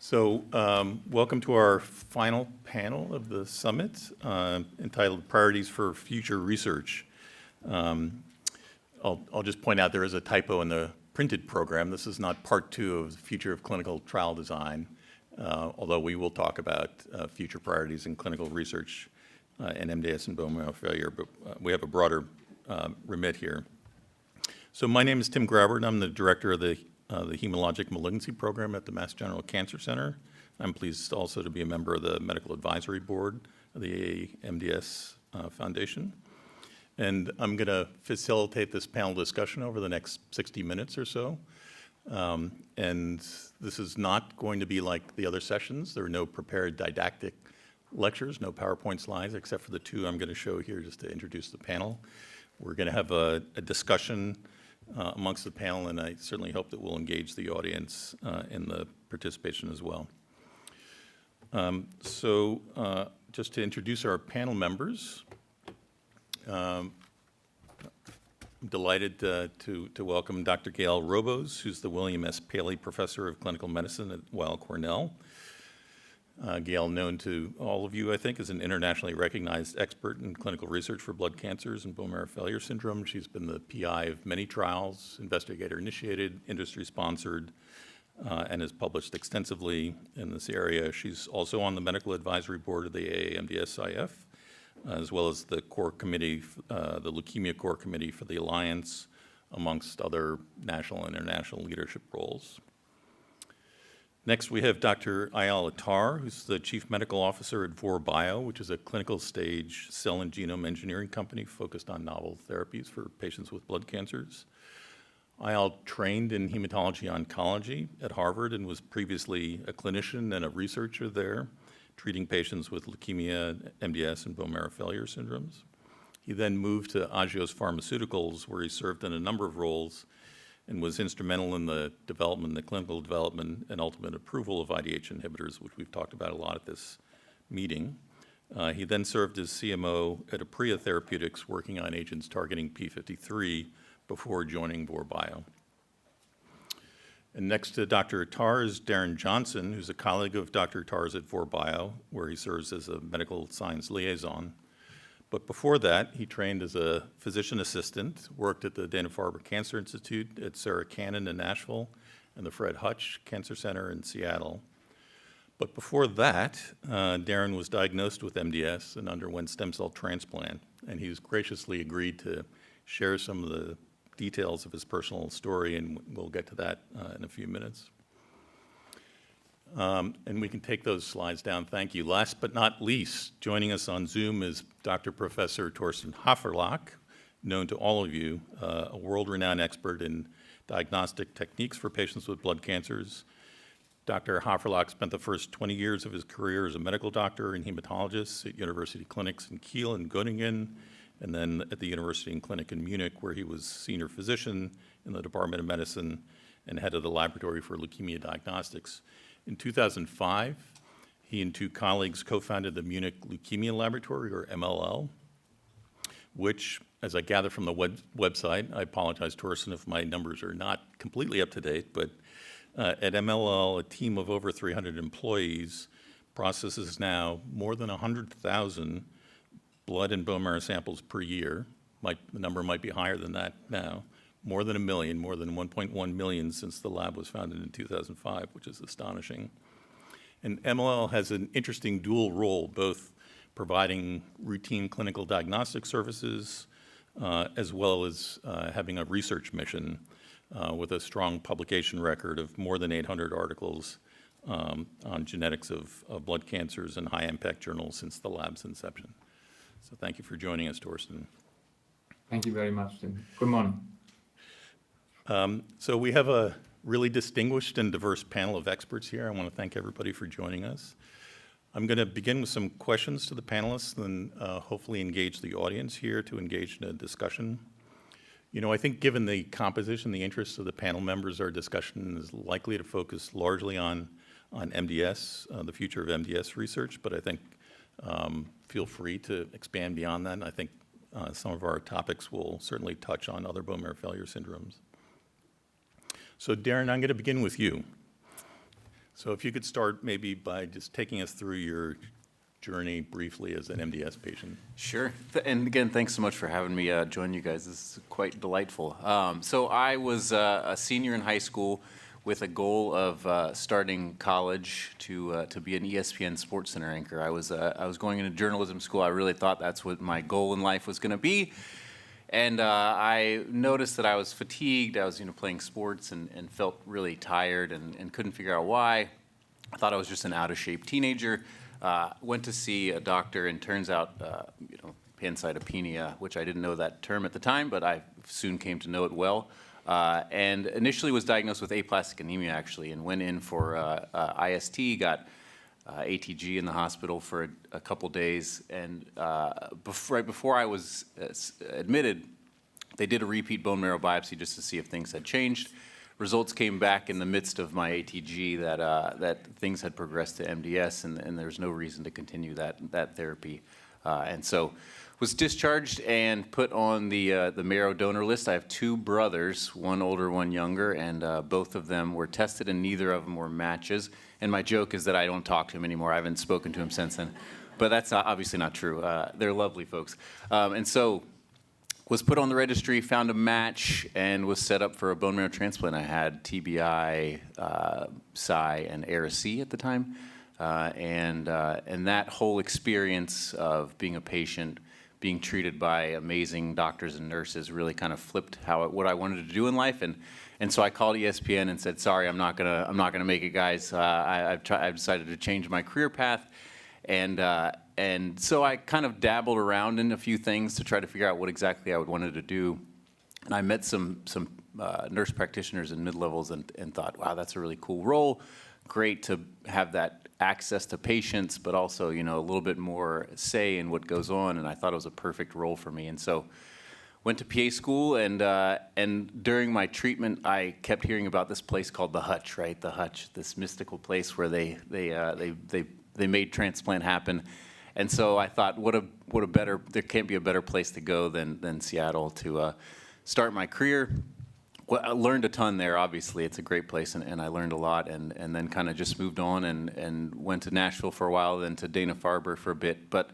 Welcome to our final panel of the summit entitled Priorities for Future Research. I'll just point out there is a typo in the printed program. This is not part 2 of the Future of Clinical Trial Design, although we will talk about future priorities in clinical research in MDS and bone marrow failure, but we have a broader remit here. So my name is Tim Grauber, and I'm the director of the Hematologic Malignancy Program at the Mass General Cancer Center. I'm pleased also to be a member of the Medical Advisory Board of the AAMDS Foundation. And I'm going to facilitate this panel discussion over the next 60 minutes or so. And this is not going to be like the other sessions. There are no prepared didactic lectures, no PowerPoint slides, except for the 2 I'm going to show here just to introduce the panel. We're going to have a discussion amongst the panel, and I certainly hope that we'll engage the audience in the participation as well. Just to introduce our panel members, I'm delighted to welcome Dr. Gail Robos, who's the William S. Paley Professor of Clinical Medicine at Weill Cornell. Gail, known to all of you, I think, is an internationally recognized expert in clinical research for blood cancers and bone marrow failure syndrome. She's been the PI of many trials, investigator-initiated, industry-sponsored, and has published extensively in this area. She's also on the Medical Advisory Board of the AAMDSIF, as well as the core committee, the Leukemia Core Committee for the Alliance, amongst other national and international leadership roles. Next, we have Dr. Eyal Attar, who's the Chief Medical Officer at Vor Bio, which is a clinical stage cell and genome engineering company focused on novel therapies for patients with blood cancers. Eyal trained in hematology oncology at Harvard and was previously a clinician and a researcher there, treating patients with leukemia, MDS, and bone marrow failure syndromes. He then moved to Agios Pharmaceuticals, where he served in a number of roles and was instrumental in the development, the clinical development, and ultimate approval of IDH inhibitors, which we've talked about a lot at this meeting. He then served as CMO at Aprea Therapeutics, working on agents targeting P53 before joining Vor Bio. And next to Dr. Attar is Darren Johnson, who's a colleague of Dr. Attar's at Vor Bio, where he serves as a medical science liaison. But before that, he trained as a physician assistant, worked at the Dana-Farber Cancer Institute at Sarah Cannon in Nashville and the Fred Hutch Cancer Center in Seattle. But before that, Darren was diagnosed with MDS and underwent stem cell transplant, and he's graciously agreed to share some of the details of his personal story, and we'll get to that in a few minutes. And we can take those slides down, thank you. Last but not least, joining us on Zoom is Dr. Professor Torsten Haferlach, known to all of you, a world-renowned expert in diagnostic techniques for patients with blood cancers. Dr. Haferlach spent the first 20 years of his career as a medical doctor and hematologist at university clinics in Kiel and Göttingen, and then at the University and Clinic in Munich, where he was senior physician in the Department of Medicine and head of the Laboratory for Leukemia Diagnostics. In 2005, he and 2 colleagues co-founded the Munich Leukemia Laboratory, or MLL, which, as I gather from the website, I apologize, Torsten, if my numbers are not completely up to date, but at MLL, a team of over 300 employees processes now more than 100,000 blood and bone marrow samples per year. The number might be higher than that now. More than 1 million, more than 1.1 million since the lab was founded in 2005, which is astonishing. And MLL has an interesting dual role, both providing routine clinical diagnostic services, as well as having a research mission with a strong publication record of more than 800 articles on genetics of blood cancers in high-impact journals since the lab's inception. So thank you for joining us, Torsten. Thank you very much, Tim. Good morning. So we have a really distinguished and diverse panel of experts here. I want to thank everybody for joining us. I'm going to begin with some questions to the panelists, then hopefully engage the audience here to engage in a discussion. You know, I think given the composition, the interests of the panel members, our discussion is likely to focus largely on MDS, the future of MDS research, but I think feel free to expand beyond that. And I think some of our topics will certainly touch on other bone marrow failure syndromes. So Darren, I'm going to begin with you. So if you could start maybe by just taking us through your journey briefly as an MDS patient. Sure. And again, thanks so much for having me join you guys. This is quite delightful. So I was a senior in high school with a goal of starting college to be an ESPN SportsCenter anchor. I was going into journalism school. I really thought that's what my goal in life was going to be. And I noticed that I was fatigued. I was playing sports and felt really tired and couldn't figure out why. I thought I was just an out-of-shape teenager. Went to see a doctor, and turns out, pancytopenia, which I didn't know that term at the time, but I soon came to know it well. And initially was diagnosed with aplastic anemia, actually, and went in for IST, got ATG in the hospital for a couple days. And right before I was admitted, they did a repeat bone marrow biopsy just to see if things had changed. Results came back in the midst of my ATG that things had progressed to MDS, and there was no reason to continue that therapy. And so was discharged and put on the marrow donor list. I have two brothers, one older, one younger, and both of them were tested, and neither of them were matches. And my joke is that I don't talk to him anymore. I haven't spoken to him since then. But that's obviously not true. They're lovely folks. And so was put on the registry, found a match, and was set up for a bone marrow transplant. I had TBI, Psi, and ARIC at the time. And that whole experience of being a patient, being treated by amazing doctors and nurses really kind of flipped what I wanted to do in life. And so I called ESPN and said, sorry, I'm not gonna make it, guys. I've decided to change my career path. And so I kind of dabbled around in a few things to try to figure out what exactly I would wanted to do. And I met some nurse practitioners in mid-levels and thought, wow, that's a really cool role. Great to have that access to patients, but also, a little bit more say in what goes on. And I thought it was a perfect role for me. And so went to PA school, and during my treatment, I kept hearing about this place called the Hutch, right? The Hutch, this mystical place where they made transplant happen. And so I thought, there can't be a better place to go than Seattle to start my career. Well, I learned a ton there, obviously. It's a great place, and I learned a lot, and then kind of just moved on and went to Nashville for a while, then to Dana-Farber for a bit. But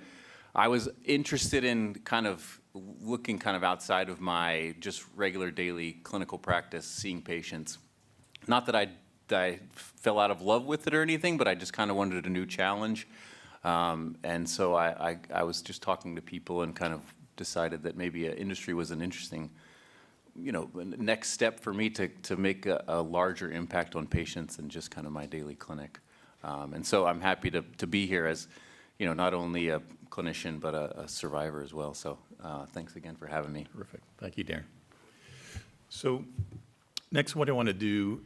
I was interested in kind of looking kind of outside of my just regular daily clinical practice, seeing patients. Not that I fell out of love with it or anything, but I just kind of wanted a new challenge. And so I was just talking to people and kind of decided that maybe industry was an interesting next step for me to make a larger impact on patients than just kind of my daily clinic. And so I'm happy to be here as, not only a clinician, but a survivor as well. So thanks again for having me. Terrific. Thank you, Darren. So next, what I want to do,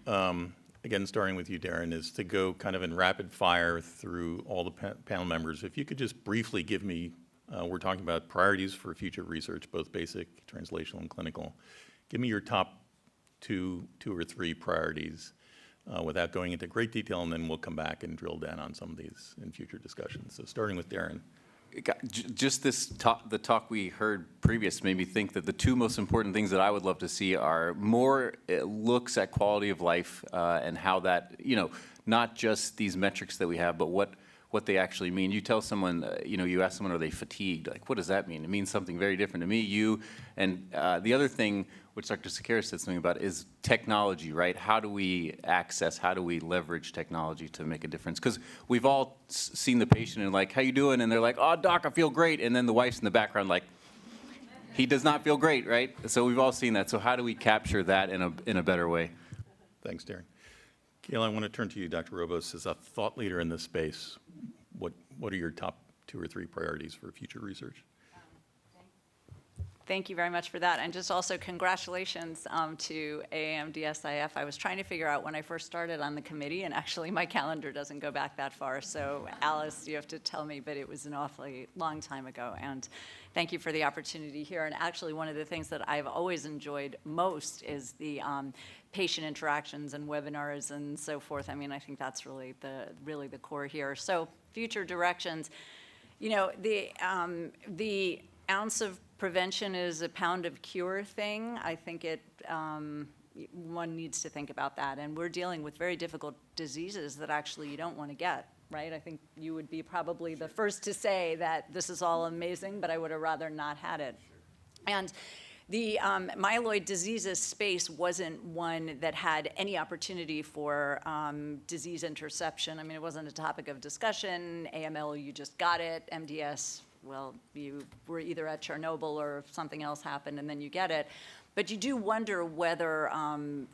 again, starting with you, Darren, is to go kind of in rapid fire through all the panel members. If you could just briefly give me, we're talking about priorities for future research, both basic, translational, and clinical. Give me your top two or three priorities without going into great detail, and then we'll come back and drill down on some of these in future discussions. So starting with Darren. Just the talk we heard previous made me think that the two most important things that I would love to see are more looks at quality of life and how that, not just these metrics that we have, but what they actually mean. You tell someone, you ask someone, are they fatigued? Like, what does that mean? It means something very different to me, you. And the other thing, which Dr. Sakaris said something about, is technology, right? How do we leverage technology to make a difference? Because we've all seen the patient and like, how you doing? And they're like, oh, doc, I feel great. And then the wife's in the background like, he does not feel great, right? So we've all seen that. So how do we capture that in a better way? Thanks, Darren. Kayla, I want to turn to you, Dr. Robos, as a thought leader in this space. What are your top two or three priorities for future research? Thank you very much for that. And just also congratulations to AAMDSIF. I was trying to figure out when I first started on the committee, and actually my calendar doesn't go back that far. So Alice, you have to tell me, but it was an awfully long time ago. And thank you for the opportunity here. And actually one of the things that I've always enjoyed most is the patient interactions and webinars and so forth. I mean, I think that's really the core here. So future directions, the ounce of prevention is a pound of cure thing. I think it one needs to think about that. And we're dealing with very difficult diseases that actually you don't want to get, right? I think you would be probably the first to say that this is all amazing, but I would have rather not had it. And the myeloid diseases space wasn't one that had any opportunity for disease interception. I mean, it wasn't a topic of discussion. AML, you just got it. MDS, well, you were either at Chernobyl or something else happened and then you get it. But you do wonder whether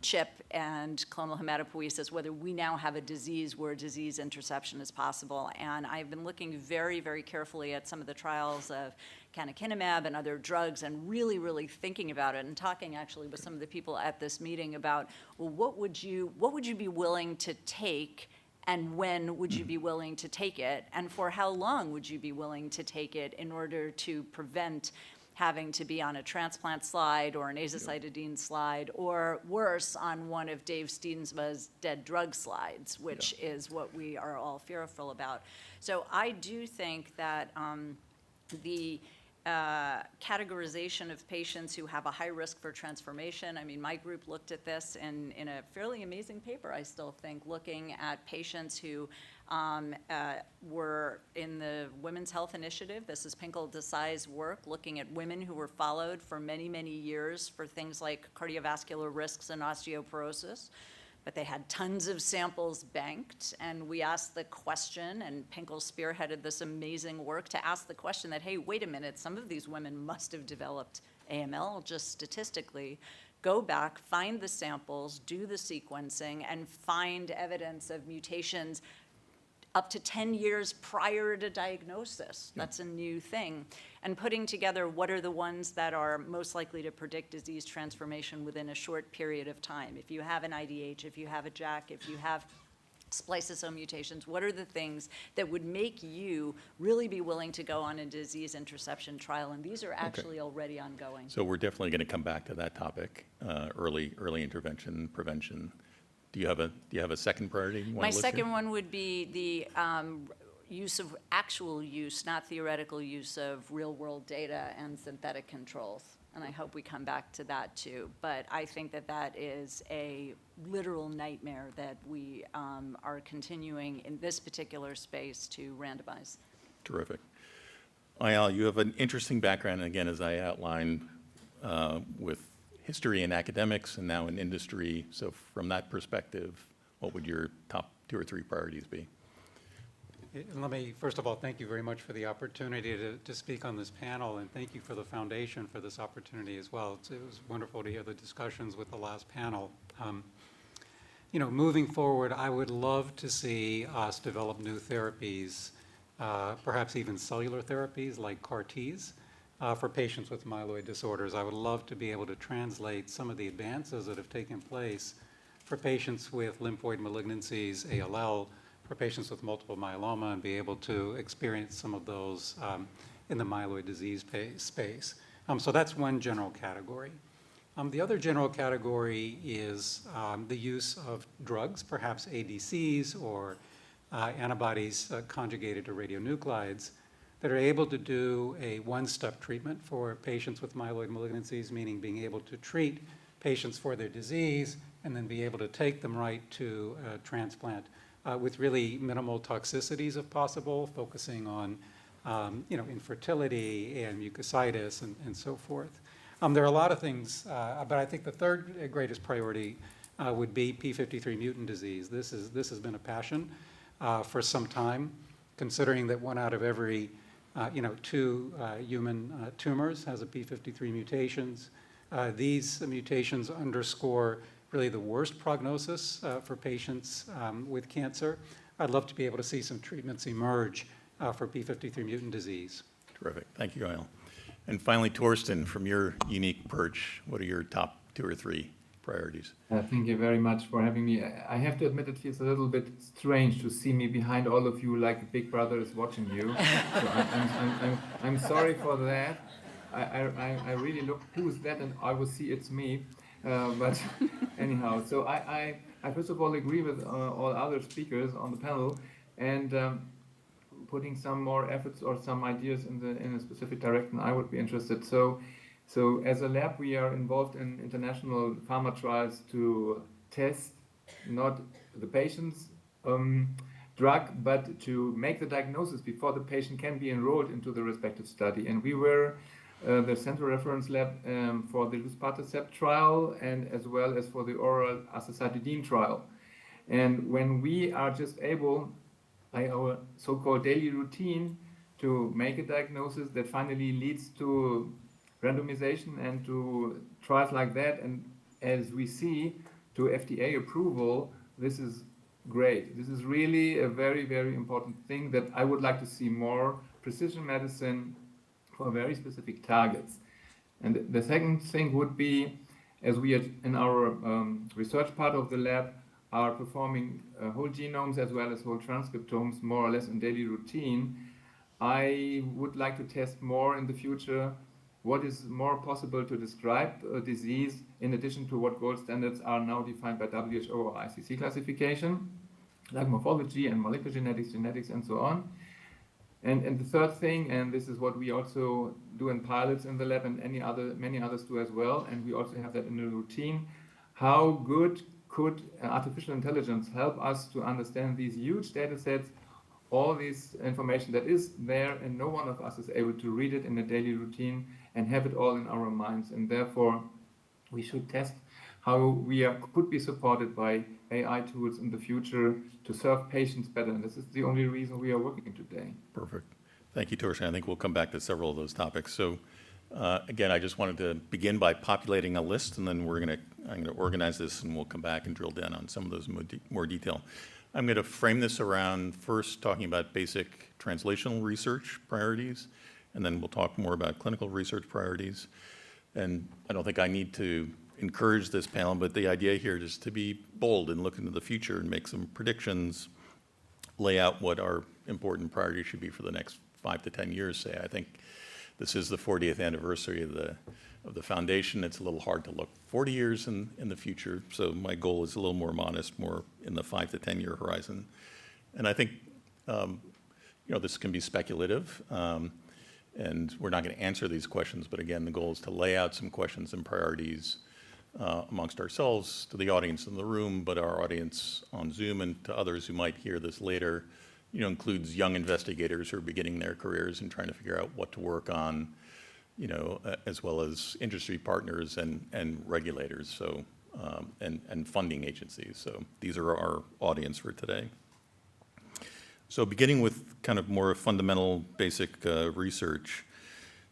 CHIP and clonal hematopoiesis, whether we now have a disease where disease interception is possible. And I've been looking very, very carefully at some of the trials of canakinumab and other drugs and really, really thinking about it and talking actually with some of the people at this meeting about, well, what would you be willing to take and when would you be willing to take it? And for how long would you be willing to take it in order to prevent having to be on a transplant slide or an azacitidine slide, or worse, on one of Dave Steensma's dead drug slides, which is what we are all fearful about. So I do think that the categorization of patients who have a high risk for transformation. I mean, my group looked at this in a fairly amazing paper, I still think, looking at patients who were in the Women's Health Initiative. This is Pinkel Desai's work, looking at women who were followed for many, many years for things like cardiovascular risks and osteoporosis. But they had tons of samples banked, and we asked the question, and Pinkel spearheaded this amazing work to ask the question that, hey, wait a minute, some of these women must have developed AML just statistically. Go back, find the samples, do the sequencing, and find evidence of mutations up to 10 years prior to diagnosis. That's a new thing. And putting together what are the ones that are most likely to predict disease transformation within a short period of time. If you have an IDH, if you have a JAK, if you have spliceosome mutations, what are the things that would make you really be willing to go on a disease interception trial? And these are actually already ongoing. So we're definitely going to come back to that topic, early intervention, prevention. Do you have a second priority you want My to list second here? one would be the use of actual use, not theoretical use of real-world data and synthetic controls. And I hope we come back to that too. But I think that that is a literal nightmare that we are continuing in this particular space to randomize. Terrific. Ayal, you have an interesting background, again, as I outlined, with history in academics and now in industry. So from that perspective, what would your top 2 or 3 priorities be? Let me, first of all, thank you very much for the opportunity to speak on this panel, and thank you for the foundation for this opportunity as well. It was wonderful to hear the discussions with the last panel. You know, moving forward, I would love to see us develop new therapies, perhaps even cellular therapies like CAR-Ts, for patients with myeloid disorders. I would love to be able to translate some of the advances that have taken place for patients with lymphoid malignancies, ALL, for patients with multiple myeloma, and be able to experience some of those in the myeloid disease space. So that's one general category. The other general category is the use of drugs, perhaps ADCs or antibodies conjugated to radionuclides, that are able to do a one-step treatment for patients with myeloid malignancies, meaning being able to treat patients for their disease and then be able to take them right to transplant with really minimal toxicities if possible, focusing on you know, infertility and mucositis and so forth. There are a lot of things, but I think the third greatest priority would be P53 mutant disease. This has been a passion for some time, considering that 1 out of every you know, 2 human tumors has a P53 mutations. These mutations underscore really the worst prognosis for patients with cancer. I'd love to be able to see some treatments emerge for P53 mutant disease. Terrific. Thank you, Ayal. And finally, Torsten, from your unique perch, what are your top 2 or 3 priorities? Thank you very much for having me. I have to admit it feels a little bit strange to see me behind all of you like a big brother is watching you. So I'm sorry for that. I really look, who's that? And I will see it's me. But anyhow, so I first of all agree with all other speakers on the panel, and putting some more efforts or some ideas in a specific direction, I would be interested. So So as a lab, we are involved in international pharma trials to test not the patient's drug, but to make the diagnosis before the patient can be enrolled into the respective study. And we were the central reference lab for the luspatercept trial and as well as for the oral azacitidine trial. And when we are just able, by our so-called daily routine, to make a diagnosis that finally leads to randomization and to trials like that, and as we see, to FDA approval, this is great. This is really a very, very important thing that I would like to see more precision medicine for very specific targets. And the second thing would be, as we are in our research part of the lab are performing whole genomes as well as whole transcriptomes more or less in daily routine, I would like to test more in the future what is more possible to describe a disease in addition to what gold standards are now defined by WHO or ICC classification, like morphology and molecular genetics, and so on. And the third thing, and this is what we also do in pilots in the lab and many others do as well, and we also have that in the routine, how good could artificial intelligence help us to understand these huge data sets, all this information that is there and no one of us is able to read it in a daily routine and have it all in our minds. And therefore, we should test how we could be supported by AI tools in the future to serve patients better. And this is the only reason we are working today. Perfect. Thank you, Torsten. I think we'll come back to several of those topics. So again, I just wanted to begin by populating a list, and then I'm going to organize this, and we'll come back and drill down on some of those in more detail. I'm going to frame this around first talking about basic translational research priorities, and then we'll talk more about clinical research priorities. And I don't think I need to encourage this panel, but the idea here is to be bold and look into the future and make some predictions, lay out what our important priorities should be for the next 5 to 10 years, say. I think this is the 40th anniversary of the foundation. It's a little hard to look 40 years in the future, so my goal is a little more modest, more in the 5 to 10 year horizon. And I think this can be speculative, and we're not going to answer these questions, but again, the goal is to lay out some questions and priorities amongst ourselves, to the audience in the room, but our audience on Zoom and to others who might hear this later, includes young investigators who are beginning their careers and trying to figure out what to work on, as well as industry partners and regulators, so and funding agencies. So these are our audience for today. So beginning with kind of more fundamental, basic research,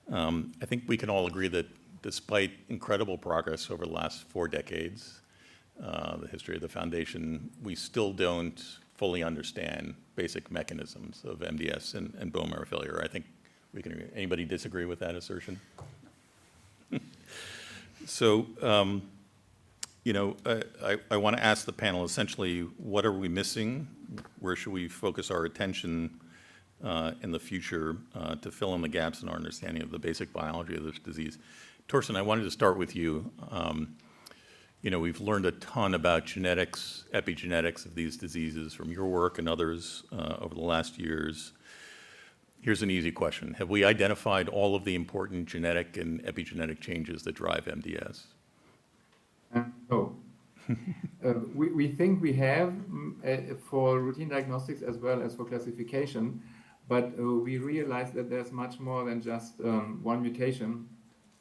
I think we can all agree that despite incredible progress over the last 4 decades, the history of the foundation, we still don't fully understand basic mechanisms of MDS and bone marrow failure. I think we can. Anybody disagree with that assertion? So, I want to ask the panel essentially, what are we missing? Where should we focus our attention in the future to fill in the gaps in our understanding of the basic biology of this disease? Torsten, I wanted to start with you. We've learned a ton about genetics, epigenetics of these diseases from your work and others over the last years. Here's an easy question. Have we identified all of the important genetic and epigenetic changes that drive MDS? No. We think we have for routine diagnostics as well as for classification, but we realize that there's much more than just one mutation.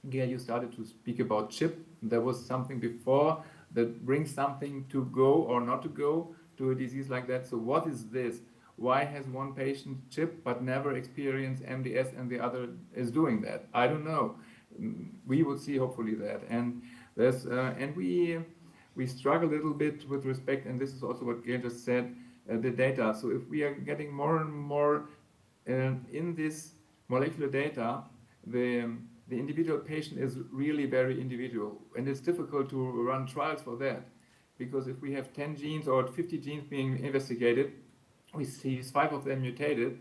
Gail, you started to speak about CHIP. There was something before that brings something to go or not to go to a disease like that. So what is this? Why has one patient CHIP but never experienced MDS and the other is doing that? I don't know. We will see hopefully that. And there's and we struggle a little bit with respect, and this is also what Gail just said, the data. So if we are getting more and more in this molecular data, the individual patient is really very individual, and it's difficult to run trials for that, because if we have 10 genes or 50 genes being investigated, we see 5 of them mutated,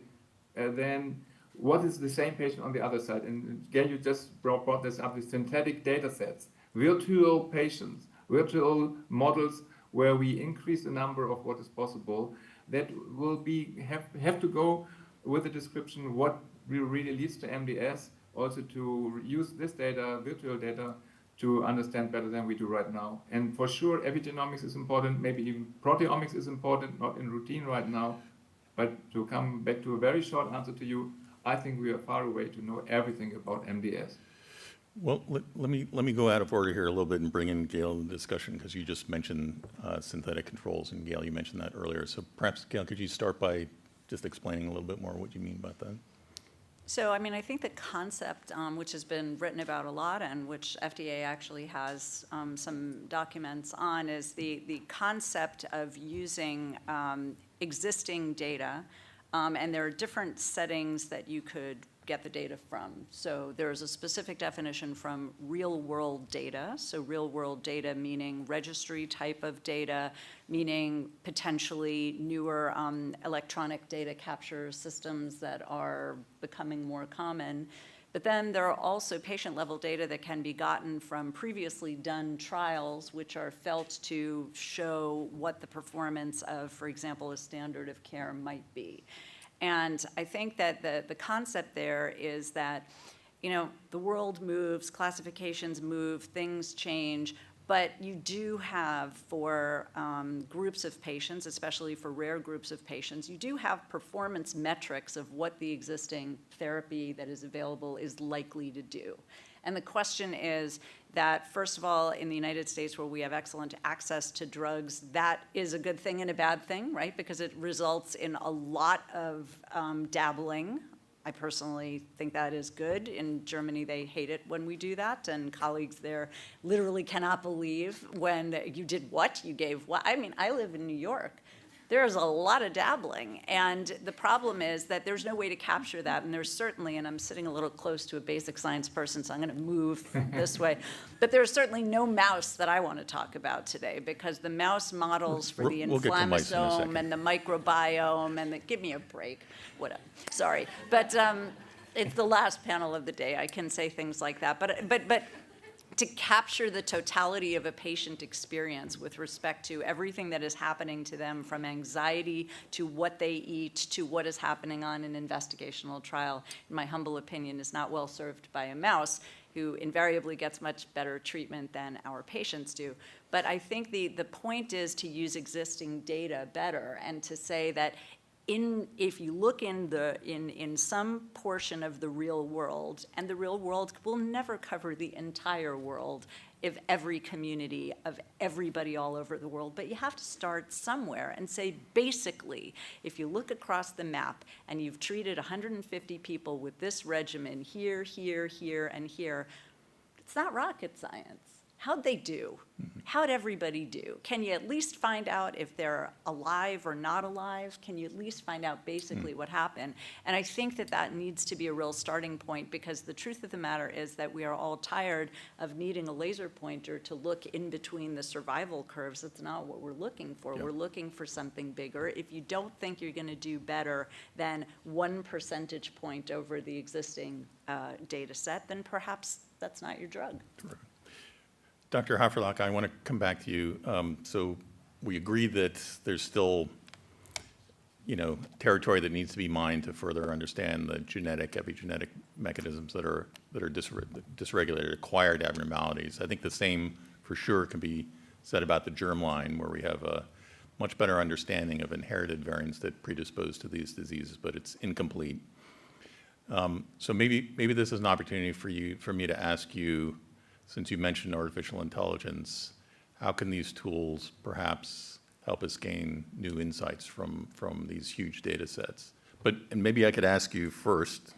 then what is the same patient on the other side? And Gail, you just brought this up with synthetic data sets, virtual patients, virtual models where we increase the number of what is possible. That will have to go with the description what really leads to MDS, also to use this data, virtual data, to understand better than we do right now. And for sure, epigenomics is important, maybe even proteomics is important, not in routine right now. But to come back to a very short answer to you, I think we are far away to know everything about MDS. Well, let me go out of order here a little bit and bring in Gail in the discussion, because you just mentioned synthetic controls, and Gail, you mentioned that earlier. So perhaps, Gail, could you start by just explaining a little bit more what you mean about that? So, I mean, I think the concept, which has been written about a lot and which FDA actually has some documents on, is the concept of using existing data, and there are different settings that you could get the data from. So there's a specific definition from real-world data. So real-world data meaning registry type of data, meaning potentially newer electronic data capture systems that are becoming more common. But then there are also patient-level data that can be gotten from previously done trials, which are felt to show what the performance of, for example, a standard of care might be. And I think that the concept there is that, you know, the world moves, classifications move, things change, but you do have for groups of patients, especially for rare groups of patients, you do have performance metrics of what the existing therapy that is available is likely to do. And the question is that, first of all, in the United States, where we have excellent access to drugs, that is a good thing and a bad thing, right? Because it results in a lot of dabbling. I personally think that is good. In Germany, they hate it when we do that, and colleagues there literally cannot believe when you did what, you gave what. I mean, I live in New York. There's a lot of dabbling, and the problem is that there's no way to capture that, and there's certainly, and I'm sitting a little close to a basic science person, so I'm gonna move this way, but there's certainly no mouse that I wanna talk about today, because the mouse models for the We'll get to mice in a inflammasome second. and the microbiome and the, give me a break, whatever, sorry. But it's the last panel of the day, I can say things like that, but to capture the totality of a patient experience with respect to everything that is happening to them, from anxiety to what they eat to what is happening on an investigational trial, in my humble opinion, is not well served by a mouse, who invariably gets much better treatment than our patients do. But I think the point is to use existing data better, and to say that if you look in some portion of the real world, and the real world will never cover the entire world of every community, of everybody all over the world, but you have to start somewhere and say, basically, if you look across the map and you've treated 150 people with this regimen here, here, here, and here, it's not rocket science. How'd they do? How'd everybody do? Can you at least find out if they're alive or not alive? Can you at least find out basically what happened? And I think that that needs to be a real starting point, because the truth of the matter is that we are all tired of needing a laser pointer to look in between the survival curves. That's not what we're looking for. Yeah. We're looking for something bigger. If you don't think you're gonna do better than 1 percentage point over the existing data set, then perhaps that's not your drug. Dr. Haferlach, I want to come back to you. So we agree that there's still, you know, territory that needs to be mined to further understand the genetic, epigenetic mechanisms that are dysregulated, acquired abnormalities. I think the same, for sure, can be said about the germline, where we have a much better understanding of inherited variants that predispose to these diseases, but it's incomplete. So maybe this is an opportunity for me to ask you, since you mentioned artificial intelligence, how can these tools perhaps help us gain new insights from these huge data sets? And maybe I could ask you first,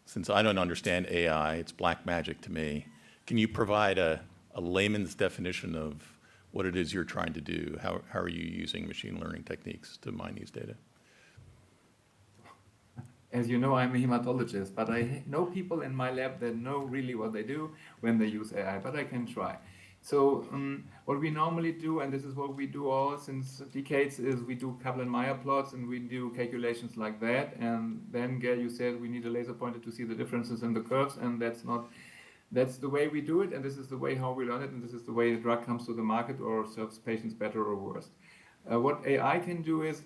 since I don't understand AI, it's black magic to me, can you provide a layman's definition of what it is you're trying to do? How are you using machine learning techniques to mine these data? As you know, I'm a hematologist, but I know people in my lab that know really what they do when they use AI, but I can try. So what we normally do, and this is what we do all since decades, is we do Kaplan-Meier plots, and we do calculations like that. And then, Gail, you said we need a laser pointer to see the differences in the curves, and that's the way we do it, and this is the way how we learn it, and this is the way the drug comes to the market or serves patients better or worse. What AI can do is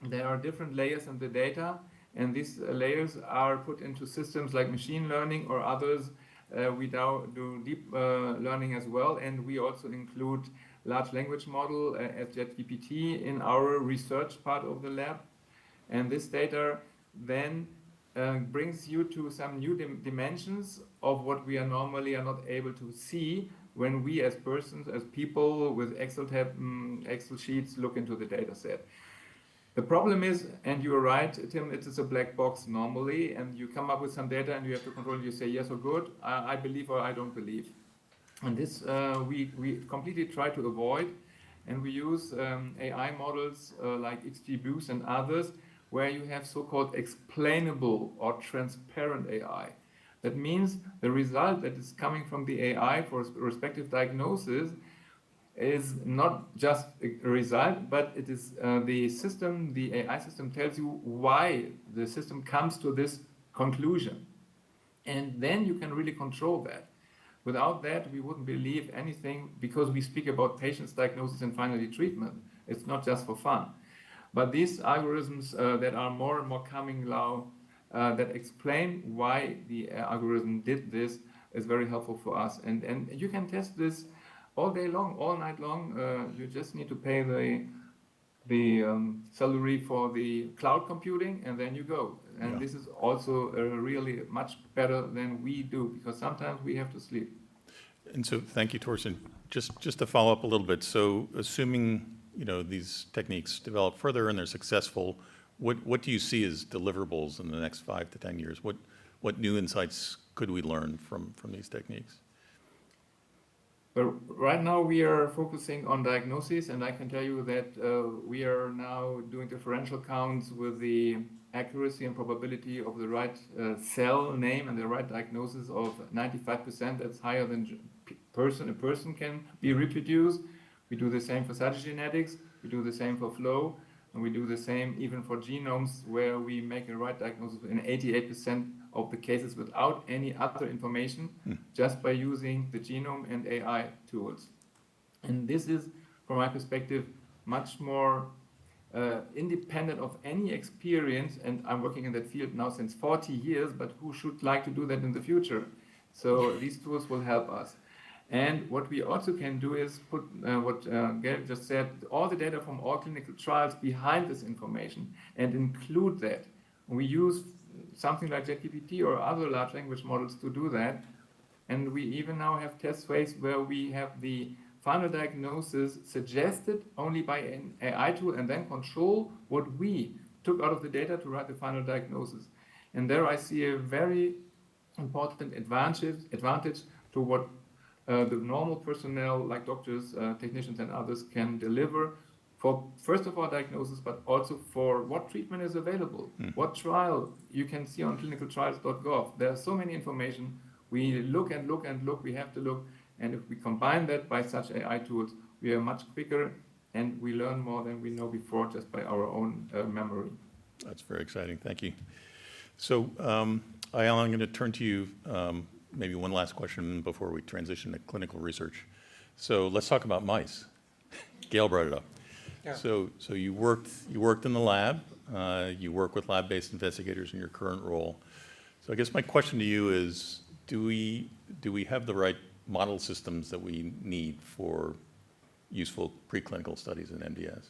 there are different layers in the data, And these layers are put into systems like machine learning or others. We now do deep learning as well, and we also include large language model as ChatGPT in our research part of the lab. And this data then brings you to some new dimensions of what we are normally not able to see when we as persons, as people with Excel sheets look into the data set. The problem is, and you're right, Tim, it is a black box normally, and you come up with some data and you have to control it. You say yes or good, I believe or I don't believe. And this we completely try to avoid, and we use AI models like XGBoost and others, where you have so-called explainable or transparent AI. That means the result that is coming from the AI for a respective diagnosis is not just a result, but it is the system, the AI system tells you why the system comes to this conclusion. And then you can really control that. Without that, we wouldn't believe anything, because we speak about patient's diagnosis and finally treatment. It's not just for fun. But these algorithms that are more and more coming now that explain why the algorithm did this is very helpful for us. And you can test this all day long, all night long. You just need to pay the salary for the cloud computing, and then you go. And Yeah. this is also really much better than we do, because sometimes we have to sleep. And so, thank you, Torsten. Just to follow up a little bit, so assuming, these techniques develop further and they're successful, what do you see as deliverables in the next 5 to 10 years? What new insights could we learn from these techniques? But right now we are focusing on diagnosis, and I can tell you that we are now doing differential counts with the accuracy and probability of the right cell name and the right diagnosis of 95%. That's higher than a person can be reproduced. We do the same for cytogenetics, we do the same for flow, and we do the same even for genomes, where we make a right diagnosis in 88% of the cases without any other information, just by using the genome and AI tools. And this is, from my perspective, much more independent of any experience, and I'm working in that field now since 40 years, but who should like to do that in the future? So these tools will help us. And what we also can do is put what Gail just said, all the data from all clinical trials behind this information, and include that. We use something like ChatGPT or other large language models to do that. And we even now have test phase where we have the final diagnosis suggested only by an AI tool, and then control what we took out of the data to write the final diagnosis. And there I see a very important advantage to what the normal personnel like doctors, technicians and others can deliver for, first of all, diagnosis, but also for what treatment is available, what trial. You can see on clinicaltrials.gov. There are so many information. We look and look and look, we have to look. And if we combine that by such AI tools, we are much quicker, and we learn more than we know before just by our own memory. That's very exciting. Thank you. So, Ayala, I'm going to turn to you. Maybe one last question before we transition to clinical research. So let's talk about mice. Gail brought it up. Yeah. So you worked in the lab. You work with lab-based investigators in your current role. So I guess my question to you is, do we have the right model systems that we need for useful preclinical studies in MDS?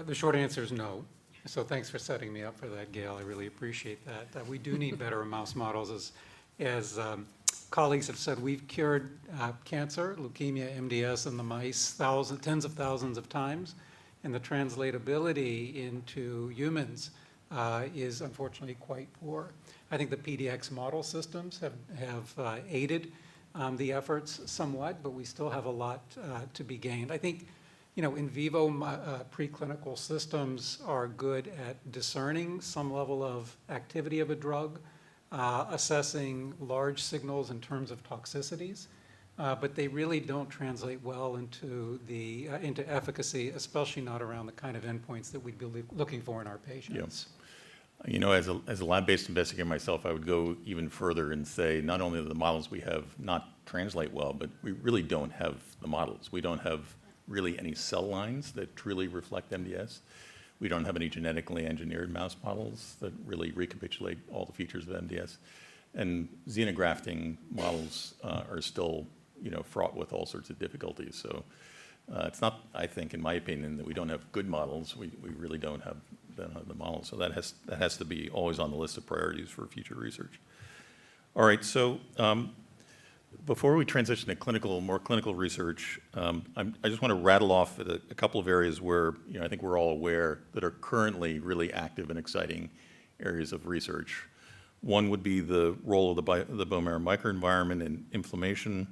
The short answer is no. So thanks for setting me up for that, Gail. I really appreciate that. We do need better mouse models. As colleagues have said, we've cured cancer, leukemia, MDS in the mice tens of thousands of times, and the translatability into humans is unfortunately quite poor. I think the PDX model systems have aided the efforts somewhat, but we still have a lot to be gained. I think, in vivo preclinical systems are good at discerning some level of activity of a drug, assessing large signals in terms of toxicities, but they really don't translate well into efficacy, especially not around the kind of endpoints that we'd be looking for in our patients. Yeah. As a lab-based investigator myself, I would go even further and say not only do the models we have not translate well, but we really don't have the models. We don't have really any cell lines that truly reflect MDS. We don't have any genetically engineered mouse models that really recapitulate all the features of MDS. And xenografting models are still, fraught with all sorts of difficulties. So it's not, I think, in my opinion, that we don't have good models. We really don't have the models. So that has to be always on the list of priorities for future research. All right, so before we transition to more clinical research, I just want to rattle off a couple of areas where I think we're all aware that are currently really active and exciting areas of research. One would be the role of the bone marrow microenvironment and inflammation,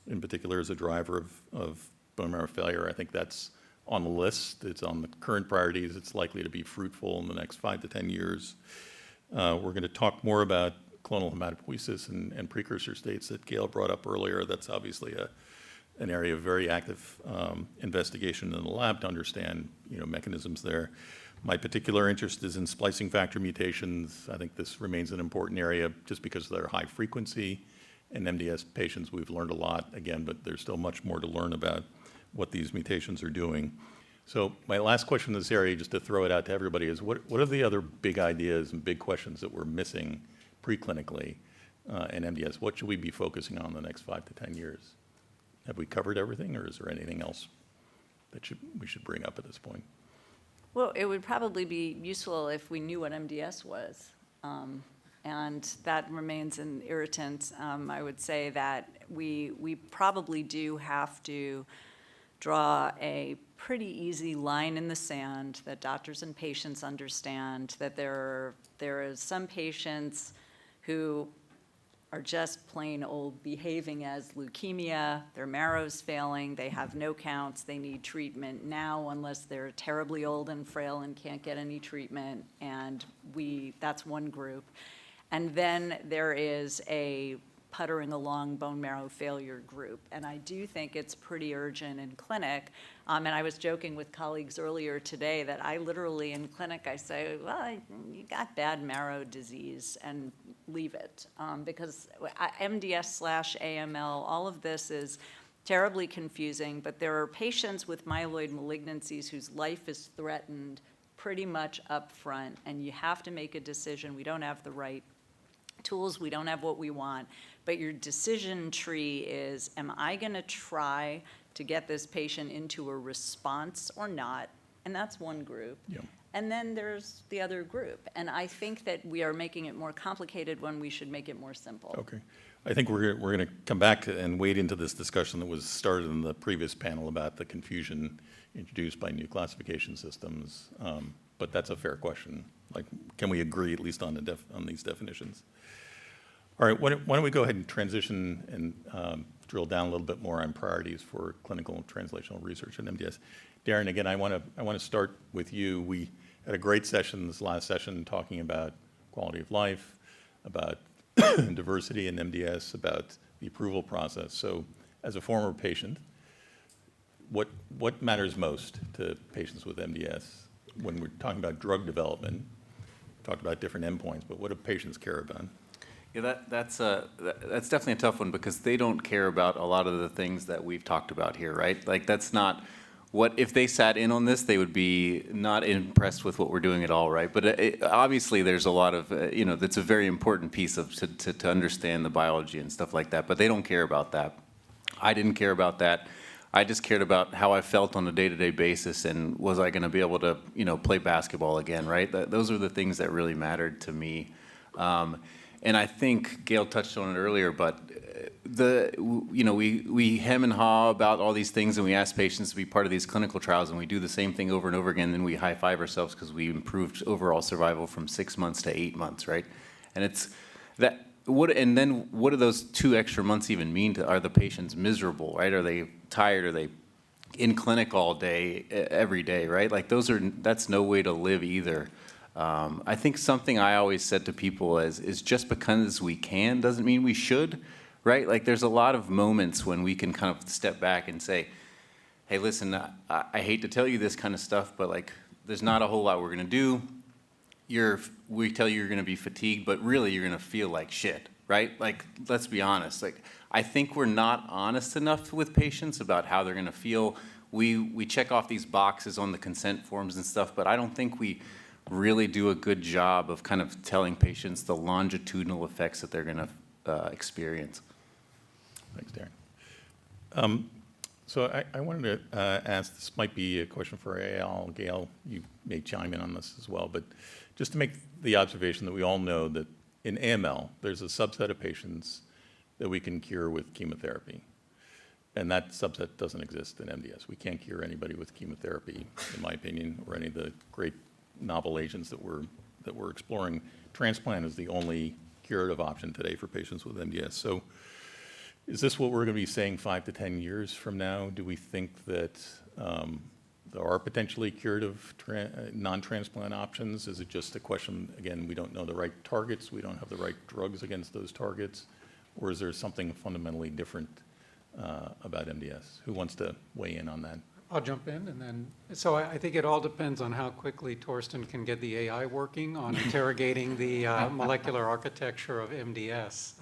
in particular, as a driver of bone marrow failure. I think that's on the list. It's on the current priorities. It's likely to be fruitful in the next 5 to 10 years. We're going to talk more about clonal hematopoiesis and precursor states that Gail brought up earlier. That's obviously an area of very active investigation in the lab to understand mechanisms there. My particular interest is in splicing factor mutations. I think this remains an important area just because of their high frequency. In MDS patients, we've learned a lot, again, but there's still much more to learn about what these mutations are doing. So my last question in this area, just to throw it out to everybody, is what are the other big ideas and big questions that we're missing preclinically in MDS? What should we be focusing on in the next 5 to 10 years? Have we covered everything, or is there anything else that we should bring up at this point? Well, it would probably be useful if we knew what MDS was. And that remains an irritant. I would say that we probably do have to draw a pretty easy line in the sand that doctors and patients understand that there is some patients who are just plain old behaving as leukemia, their marrow's failing, they have no counts, they need treatment now unless they're terribly old and frail and can't get any treatment, and that's one group. And then there is a puttering along bone marrow failure group, and I do think it's pretty urgent in clinic. And I was joking with colleagues earlier today that I literally in clinic, I say, well, you got bad marrow disease and leave it. Because MDS/AML, all of this is terribly confusing, but there are patients with myeloid malignancies whose life is threatened pretty much up front, and you have to make a decision. We don't have the right tools, we don't have what we want, but your decision tree is, am I gonna try to get this patient into a response or not? And that's one group. Yeah. And then there's the other group. And I think that we are making it more complicated when we should make it more simple. Okay. I think we're going to come back and wade into this discussion that was started in the previous panel about the confusion introduced by new classification systems. But that's a fair question. Like, can we agree at least on these definitions? All right, why don't we go ahead and transition and drill down a little bit more on priorities for clinical and translational research in MDS. Darren, again, I want to start with you. We had a great session this last session talking about quality of life, about diversity in MDS, about the approval process. So, as a former patient, what matters most to patients with MDS when we're talking about drug development? We talked about different endpoints, but what do patients care about? Yeah, that's definitely a tough one because they don't care about a lot of the things that we've talked about here, right? Like that's not if they sat in on this, they would be not impressed with what we're doing at all, right? But obviously there's a lot of, that's a very important piece of to understand the biology and stuff like that, but they don't care about that. I didn't care about that. I just cared about how I felt on a day-to-day basis and was I gonna be able to, play basketball again, right? Those are the things that really mattered to me. And I think Gail touched on it earlier, but we hem and haw about all these things, and we ask patients to be part of these clinical trials, and we do the same thing over and over again. Then we high five ourselves because we improved overall survival from 6 months to 8 months, right? And it's that. And then what do those 2 extra months even mean? Are the patients miserable, right? Are they tired? Are they in clinic all day, every day, right? Like that's no way to live either. I think something I always said to people is just because we can doesn't mean we should, right? Like there's a lot of moments when we can kind of step back and say, hey, listen, I hate to tell you this kind of stuff, but like there's not a whole lot we're gonna do. We tell you you're gonna be fatigued, but really you're gonna feel like shit, right? Like, let's be honest. Like, I think we're not honest enough with patients about how they're gonna feel we check off these boxes on the consent forms and stuff, but I don't think we really do a good job of kind of telling patients the longitudinal effects that they're going to experience. Thanks, Darren. So I wanted to ask, this might be a question for Al. Gail, you may chime in on this as well, but just to make the observation that we all know that in AML, there's a subset of patients that we can cure with chemotherapy. And that subset doesn't exist in MDS. We can't cure anybody with chemotherapy, in my opinion, or any of the great novel agents that we're exploring. Transplant is the only curative option today for patients with MDS. So is this what we're going to be saying 5 to 10 years from now? Do we think that there are potentially curative non-transplant options? Is it just a question, again, we don't know the right targets, we don't have the right drugs against those targets, or is there something fundamentally different about MDS? Who wants to weigh in on that? I'll jump in, and then, so I think it all depends on how quickly Torsten can get the AI working on interrogating the molecular architecture of MDS.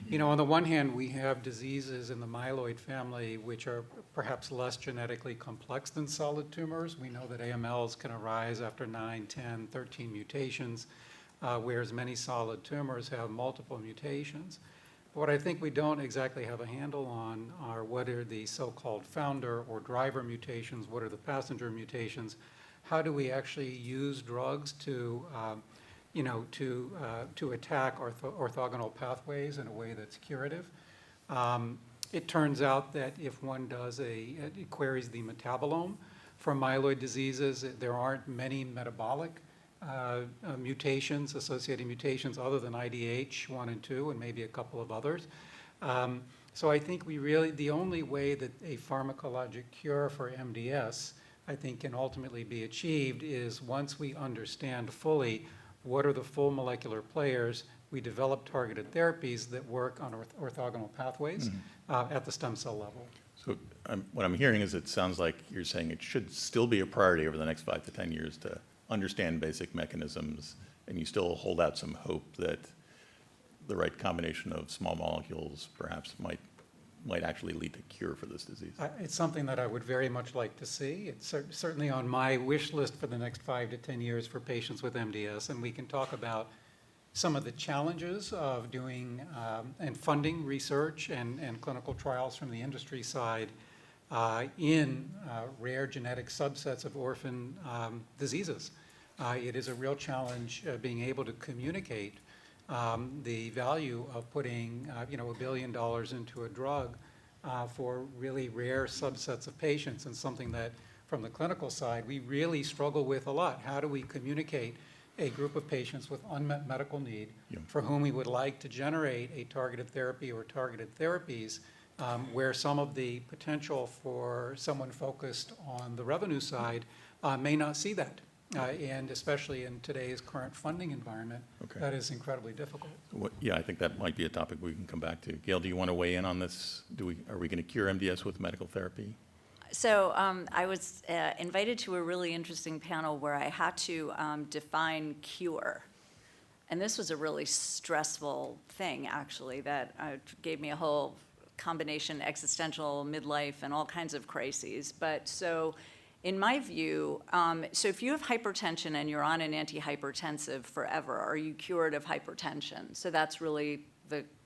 You know, on the one hand, we have diseases in the myeloid family which are perhaps less genetically complex than solid tumors. We know that AMLs can arise after 9, 10, 13 mutations, whereas many solid tumors have multiple mutations. What I think we don't exactly have a handle on are what are the so-called founder or driver mutations, what are the passenger mutations, how do we actually use drugs to, you know, to attack orthogonal pathways in a way that's curative. It turns out that if one does it queries the metabolome for myeloid diseases, there aren't many metabolic mutations, associated mutations other than IDH 1 and 2 and maybe a couple of others. So I think the only way that a pharmacologic cure for MDS I think can ultimately be achieved is once we understand fully what are the full molecular players, we develop targeted therapies that work on orthogonal pathways at the stem cell level. So what I'm hearing is it sounds like you're saying it should still be a priority over the next 5 to 10 years to understand basic mechanisms, and you still hold out some hope that the right combination of small molecules perhaps might actually lead to cure for this disease. It's something that I would very much like to see. It's certainly on my wish list for the next 5 to 10 years for patients with MDS, and we can talk about some of the challenges of doing and funding research and clinical trials from the industry side in rare genetic subsets of orphan diseases. It is a real challenge being able to communicate the value of putting $1 billion into a drug for really rare subsets of patients, and something that from the clinical side we really struggle with a lot. How do we communicate a group of patients with unmet medical need for whom we would like to generate a targeted therapy or targeted therapies where some of the potential for someone focused on the revenue side may not see that. And especially in today's current funding environment, that is incredibly difficult. Yeah, I think that might be a topic we can come back to. Gail, do you want to weigh in on this? Are we going to cure MDS with medical therapy? So I was invited to a really interesting panel where I had to define cure. And this was a really stressful thing, actually, that gave me a whole combination, existential, midlife, and all kinds of crises. But so in my view, so if you have hypertension and you're on an antihypertensive forever, are you cured of hypertension? So that's really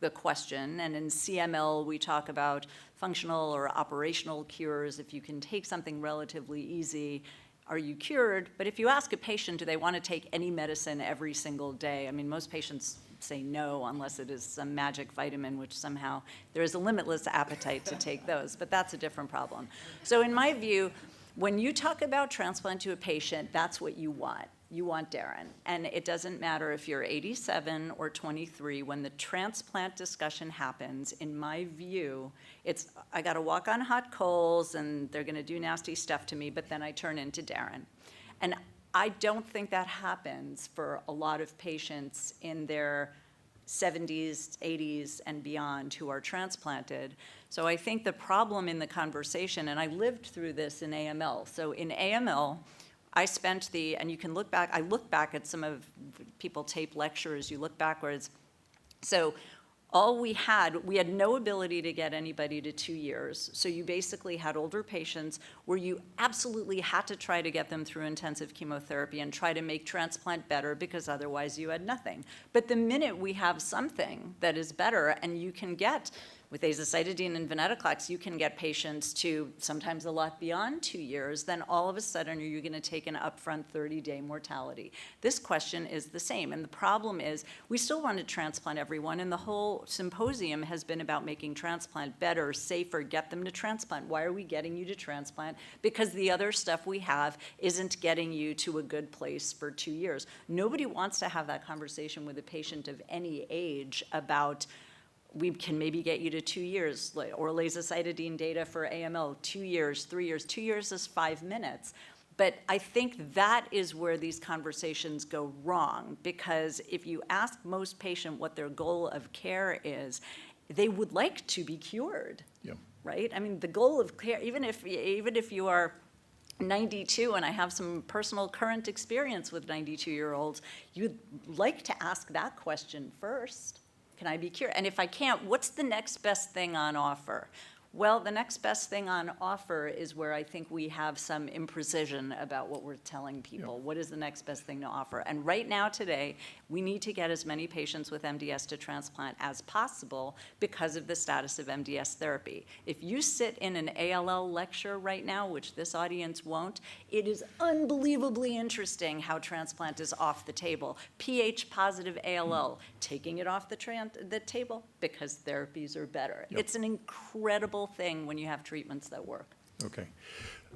the question. And in CML, we talk about functional or operational cures. If you can take something relatively easy, are you cured? But if you ask a patient, do they want to take any medicine every single day? I mean, most patients say no, unless it is some magic vitamin, which somehow there is a limitless appetite to take those. But that's a different problem. So in my view, when you talk about transplant to a patient, that's what you want. You want Darren. And it doesn't matter if you're 87 or 23. When the transplant discussion happens, in my view, it's I got to walk on hot coals and they're going to do nasty stuff to me, but then I turn into Darren. And I don't think that happens for a lot of patients in their 70s, 80s, and beyond who are transplanted. So I think the problem in the conversation, and I lived through this in AML. So in AML, I spent and you can look back, I look back at some of people tape lectures, you look backwards. So we had no ability to get anybody to 2 years. So you basically had older patients where you absolutely had to try to get them through intensive chemotherapy and try to make transplant better because otherwise you had nothing. But the minute we have something that is better, and you can get, with azacitidine and venetoclax, you can get patients to sometimes a lot beyond 2 years, then all of a sudden you're going to take an upfront 30-day mortality. This question is the same, and the problem is we still want to transplant everyone, and the whole symposium has been about making transplant better, safer, get them to transplant. Why are we getting you to transplant? Because the other stuff we have isn't getting you to a good place for 2 years. Nobody wants to have that conversation with a patient of any age about we can maybe get you to 2 years, or azacitidine data for AML, 2 years, 3 years. 2 years is 5 minutes. But I think that is where these conversations go wrong, because if you ask most patients what their goal of care is, they would like to be cured, right? I mean, the goal of care, even if you are 92, and I have some personal current experience with 92-year-olds, you'd like to ask that question first. Can I be cured? And if I can't, what's the next best thing on offer? Well, the next best thing on offer is where I think we have some imprecision about what we're telling people. What is the next best thing to offer? And right now, today, we need to get as many patients with MDS to transplant as possible because of the status of MDS therapy. If you sit in an ALL lecture right now, which this audience won't, it is unbelievably interesting how transplant is off the table. pH-positive ALL, taking it off the table because therapies are better. It's an incredible thing when you have treatments that work. Okay.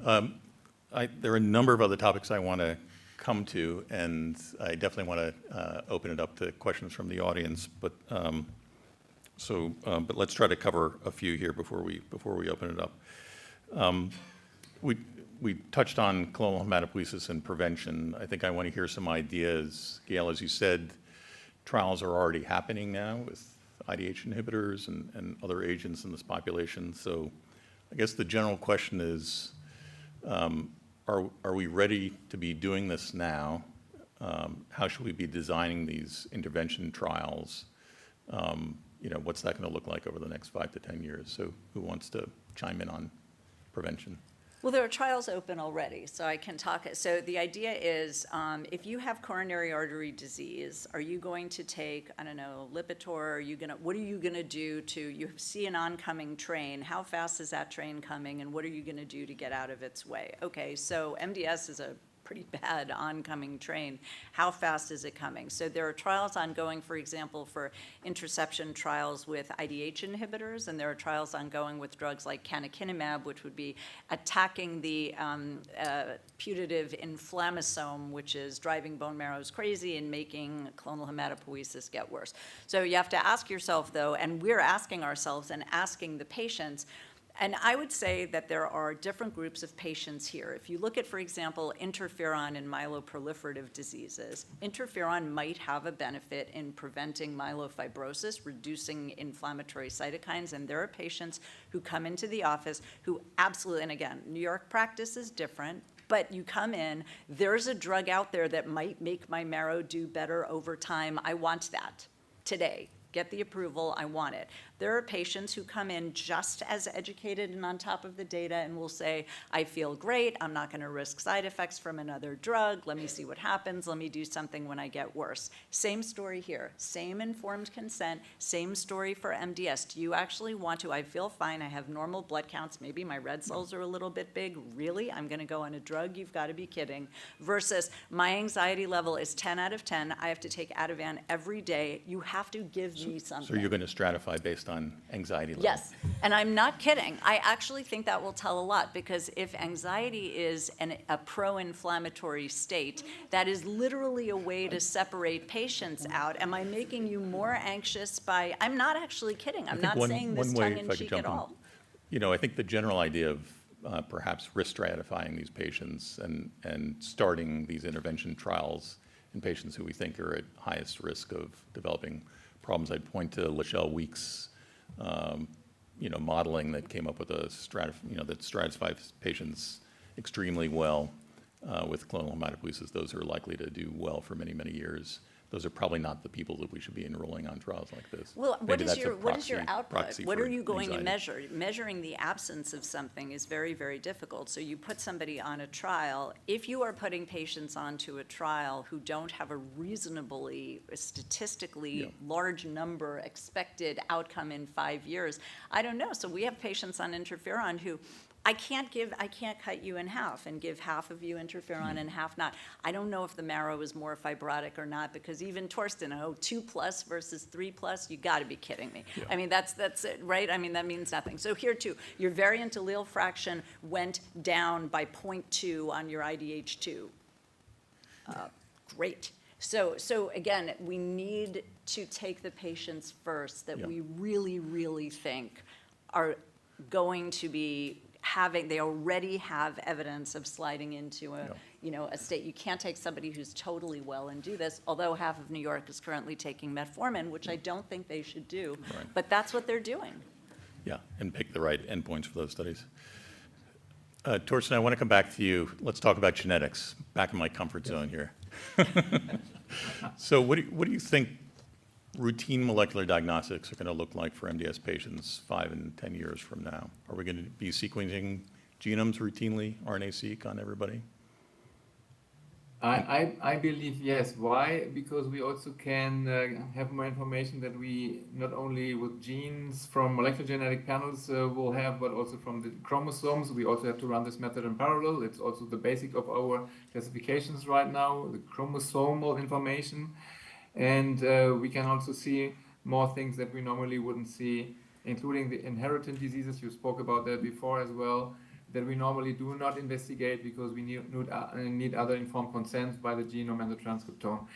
There are a number of other topics I want to come to, and I definitely want to open it up to questions from the audience. But but let's try to cover a few here before we open it up. We touched on clonal hematopoiesis and prevention. I think I want to hear some ideas. Gail, as you said, trials are already happening now with IDH inhibitors and other agents in this population. So I guess the general question is, are we ready to be doing this now? How should we be designing these intervention trials? What's that going to look like over the next 5 to 10 years? So who wants to chime in on prevention? Well, there are trials open already, so I can talk. So the idea is, if you have coronary artery disease, are you going to take, I don't know, Lipitor? What are you gonna do you see an oncoming train, how fast is that train coming, and what are you gonna do to get out of its way? Okay, so MDS is a pretty bad oncoming train. How fast is it coming? So there are trials ongoing, for example, for interception trials with IDH inhibitors, and there are trials ongoing with drugs like canakinumab, which would be attacking the putative inflammasome, which is driving bone marrows crazy and making clonal hematopoiesis get worse. So you have to ask yourself, though, and we're asking ourselves and asking the patients, and I would say that there are different groups of patients here. If you look at, for example, interferon in myeloproliferative diseases, interferon might have a benefit in preventing myelofibrosis, reducing inflammatory cytokines, and there are patients who come into the office who absolutely, and again, New York practice is different, but you come in, there's a drug out there that might make my marrow do better over time. I want that today. Get the approval, I want it. There are patients who come in just as educated and on top of the data and will say, I feel great, I'm not gonna risk side effects from another drug, let me see what happens, let me do something when I get worse. Same story here, same informed consent, same story for MDS. Do you actually want to, I feel fine, I have normal blood counts, maybe my red cells are a little bit big, really? I'm gonna go on a drug? You've gotta be kidding. Versus my anxiety level is 10 out of 10, I have to take Ativan every day, you have to give me something. So you're going to stratify based on anxiety level? Yes, and I'm not kidding. I actually think that will tell a lot, because if anxiety is a pro-inflammatory state, that is literally a way to separate patients out. Am I making you more anxious by, I'm not actually kidding. I'm not saying this tongue-in-cheek at all. I think the general idea of perhaps risk stratifying these patients and starting these intervention trials in patients who we think are at highest risk of developing problems. I'd point to Lachelle Weeks' modeling that came up with that stratifies patients extremely well with clonal hematopoiesis. Those are likely to do well for many, many years. those are probably not the people that we should be enrolling on trials like this. Well, Maybe that's a what is your output? proxy What for are you going to anxiety. measure? Measuring the absence of something is very, very difficult. So you put somebody on a trial. If you are putting patients onto a trial who don't have a reasonably, statistically large number expected outcome in 5 years, I don't know. So we have patients on interferon who I can't cut you in half and give half of you interferon and half not. I don't know if the marrow is more fibrotic or not, because even Torsten, 2+ versus 3+, you gotta be kidding me. Yeah. I mean, that's it, right? I mean, that means nothing. So here too, your variant allele fraction went down by 0.2 on your IDH2. Great. So again, we need to take the patients first that we really, really think are going to be they already have evidence of sliding into a state. You can't take somebody who's totally well and do this, although half of New York is currently taking metformin, which I don't think they should do. Right. But that's what they're doing. Yeah, and pick the right endpoints for those studies. Torsten, I want to come back to you. Let's talk about genetics, back in my comfort zone here. So what do you think routine molecular diagnostics are going to look like for MDS patients 5 and 10 years from now? Are we going to be sequencing genomes routinely, RNA-seq on everybody? I believe yes. Why? Because we also can have more information that we not only with genes from molecular genetic panels will have, but also from the chromosomes. We also have to run this method in parallel. It's also the basic of our classifications right now, the chromosomal information. And we can also see more things that we normally wouldn't see, including the inherited diseases. You spoke about that before as well, that we normally do not investigate because we need other informed consents by the genome and the transcriptome.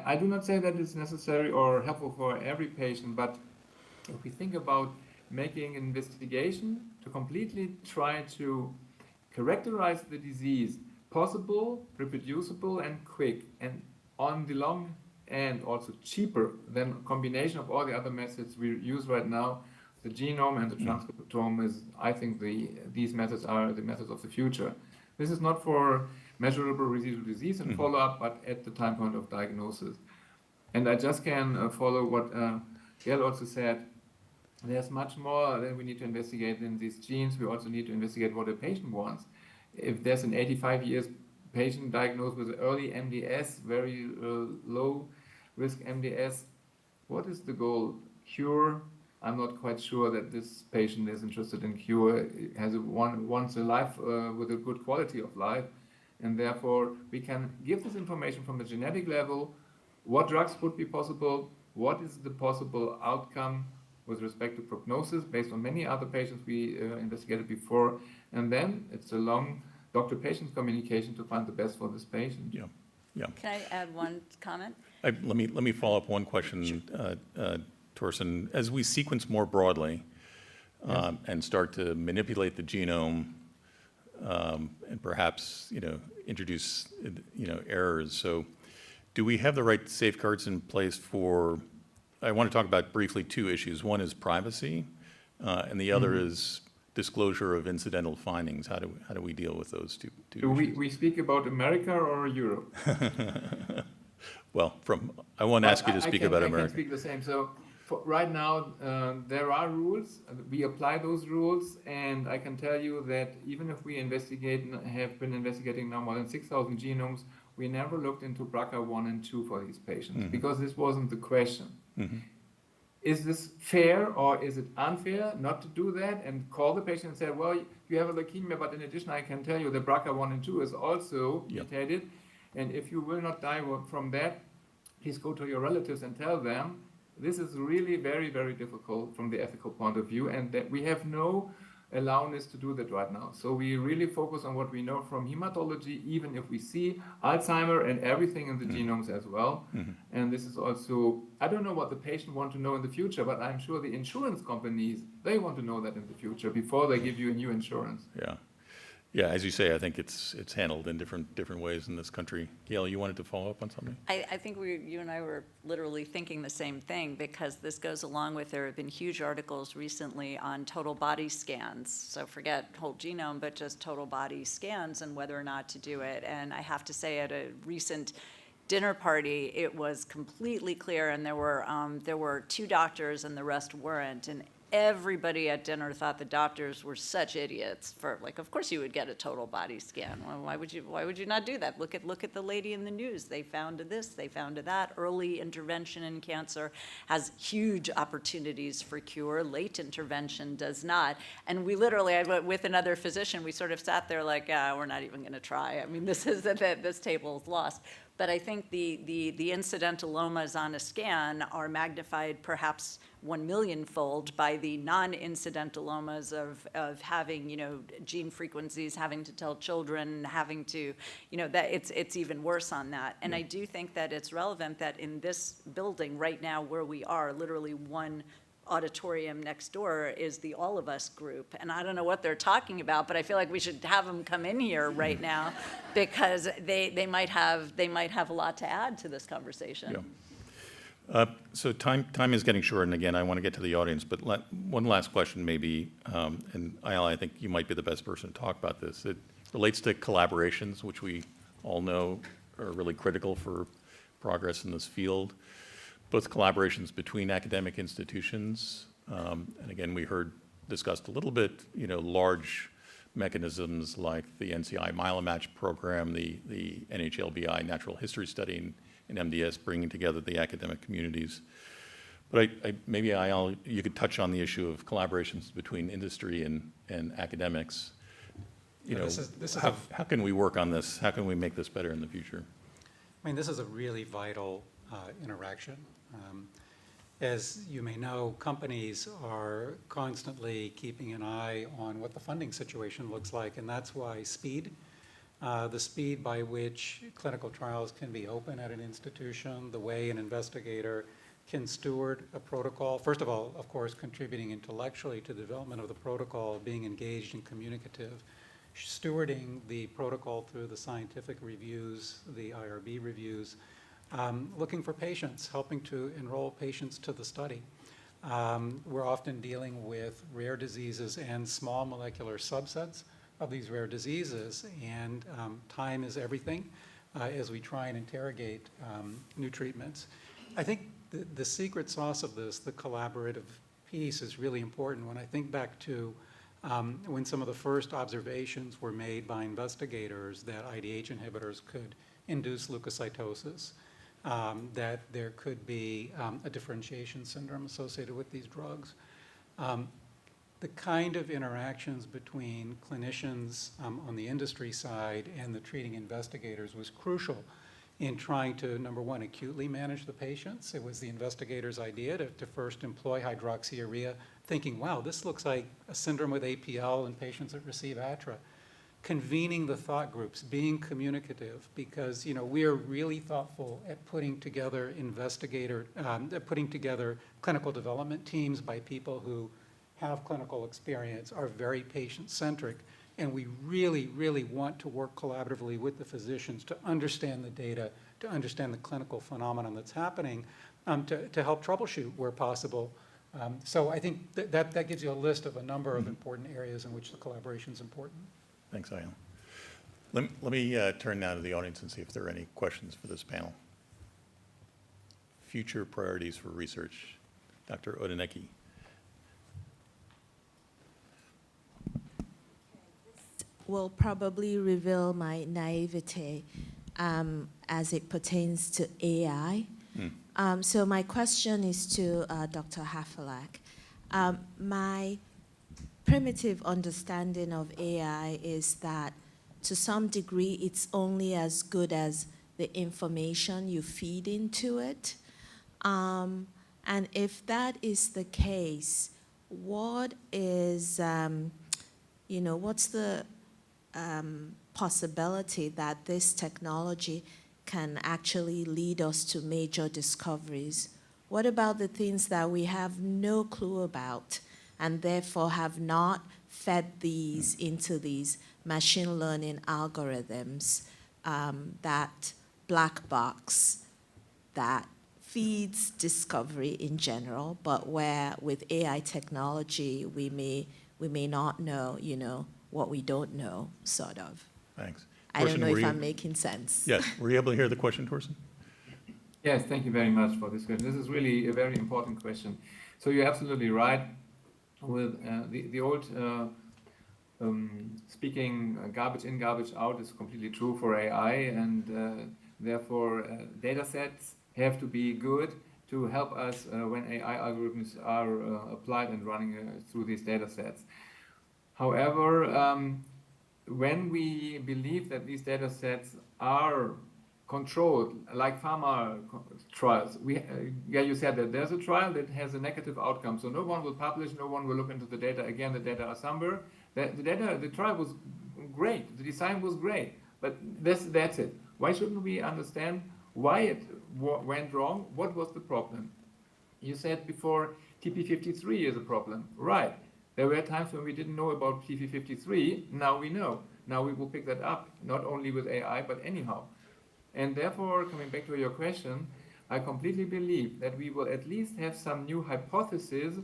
I do not say that it's necessary or helpful for every patient, but if we think about making an investigation to completely try to characterize the disease, possible, reproducible, and quick, and on the long and also cheaper than a combination of all the other methods we use right now, the genome and the transcriptome is, I think, these methods are the methods of the future. This is not for measurable residual disease and follow-up, but at the time point of diagnosis. And I just can follow what Gail also said. There's much more that we need to investigate in these genes. We also need to investigate what a patient wants. If there's an 85 years patient diagnosed with early MDS, very low risk MDS, what is the goal? Cure? I'm not quite sure that this patient is interested in cure. It has wants a life with a good quality of life, and therefore we can give this information from the genetic level. What drugs would be possible? What is the possible outcome with respect to prognosis based on many other patients we investigated before? And then it's a long doctor-patient communication to find the best for this patient. Yeah. Can I add one comment? Let me follow up one question, Torsten. As we sequence more broadly and start to manipulate the genome and perhaps introduce errors, so do we have the right safeguards in place for? I want to talk about briefly 2 issues. One is privacy, and the other is disclosure of incidental findings. How do we deal with those two issues? We speak about America or Europe? Well, I won't ask you to speak about America. I can speak the same. So right now, there are rules. We apply those rules, and I can tell you that even if we have been investigating now more than 6,000 genomes, we never looked into BRCA1 and 2 for these patients because this wasn't the question. Is this fair or is it unfair not to do that and call the patient and say, well, you have a leukemia, but in addition, I can tell you that BRCA1 and 2 is also mutated. And if you will not die from that, please go to your relatives and tell them. This is really very, very difficult from the ethical point of view, and that we have no allowance to do that right now. So we really focus on what we know from hematology, even if we see Alzheimer and everything in the genomes as well. And this is also, I don't know what the patient want to know in the future, but I'm sure the insurance companies, they want to know that in the future before they give you a new insurance. Yeah, as you say, I think it's handled in different ways in this country. Gail, you wanted to follow up on something? I think you and I were literally thinking the same thing, because this goes along with, there have been huge articles recently on total body scans. So forget whole genome, but just total body scans and whether or not to do it. And I have to say, at a recent dinner party, it was completely clear, and there were 2 doctors and the rest weren't, and everybody at dinner thought the doctors were such idiots for, like, of course you would get a total body scan. Well, why would you not do that? Look at the lady in the news. They found this, they found that. Early intervention in cancer has huge opportunities for cure. Late intervention does not. And we literally, with another physician, we sort of sat there like, we're not even going to try. I mean, this table is lost. But I think the incidentalomas on a scan are magnified perhaps 1 millionfold by the non-incidentalomas of having, gene frequencies, having to tell children, having to, that it's even worse on that. And I do think that it's relevant that in this building right now where we are, literally one auditorium next door is the All of Us group. And I don't know what they're talking about, but I feel like we should have them come in here right now because they might have a lot to add to this conversation. Yeah. So time is getting short, and again, I want to get to the audience, but one last question maybe, and Ayala, I think you might be the best person to talk about this. It relates to collaborations, which we all know are really critical for progress in this field. Both collaborations between academic institutions, and again, we heard discussed a little bit, large mechanisms like the NCI MileMatch program, the NHLBI Natural History Study, and MDS bringing together the academic communities. But maybe you could touch on the issue of collaborations between industry and academics. How can we work on this? How can we make this better in the future? I mean, this is a really vital interaction. As you may know, companies are constantly keeping an eye on what the funding situation looks like, and that's why speed, the speed by which clinical trials can be open at an institution, the way an investigator can steward a protocol. First of all, of course, contributing intellectually to the development of the protocol, being engaged and communicative, stewarding the protocol through the scientific reviews, the IRB reviews, looking for patients, helping to enroll patients to the study. We're often dealing with rare diseases and small molecular subsets of these rare diseases, and time is everything as we try and interrogate new treatments. I think the secret sauce of this, the collaborative piece, is really important. When I think back to when some of the first observations were made by investigators that IDH inhibitors could induce leukocytosis, that there could be a differentiation syndrome associated with these drugs. The kind of interactions between clinicians on the industry side and the treating investigators was crucial in trying to, number one, acutely manage the patients. It was the investigator's idea to first employ hydroxyurea, thinking, wow, this looks like a syndrome with APL in patients that receive ATRA. Convening the thought groups, being communicative, because we are really thoughtful at putting together clinical development teams by people who have clinical experience, are very patient-centric, and we really, really want to work collaboratively with the physicians to understand the data, to understand the clinical phenomenon that's happening, to help troubleshoot where possible. So I think that gives you a list of a number of important areas in which the collaboration is important. Thanks, Ayala. Let me turn now to the audience and see if there are any questions for this panel. Future priorities for research. Dr. Odenecki. Will probably reveal my naivete as it pertains to AI. So my question is to Dr. Haffelak. My primitive understanding of AI is that to some degree it's only as good as the information you feed into it. And if that is the case, what is, what's the possibility that this technology can actually lead us to major discoveries? What about the things that we have no clue about and therefore have not fed these into these machine learning algorithms, that black box that feeds discovery in general, but where with AI technology we may not know, what we don't know, sort of. Thanks. I don't know Torsten, if I'm making sense. Yes. Were you able to hear the question, Torsten? Yes, thank you very much for this question. This is really a very important question. So you're absolutely right with the old speaking garbage in, garbage out is completely true for AI, and therefore data sets have to be good to help us when AI algorithms are applied and running through these data sets. However, when we believe that these data sets are controlled, like pharma trials, yeah, you said that there's a trial that has a negative outcome, so no one will publish, no one will look into the data again. The data are somewhere. The trial was great, the design was great, but that's it. Why shouldn't we understand why it went wrong? What was the problem? You said before TP53 is a problem, right? There were times when we didn't know about TP53. Now we know. Now we will pick that up, not only with AI, but anyhow. And therefore, coming back to your question, I completely believe that we will at least have some new hypotheses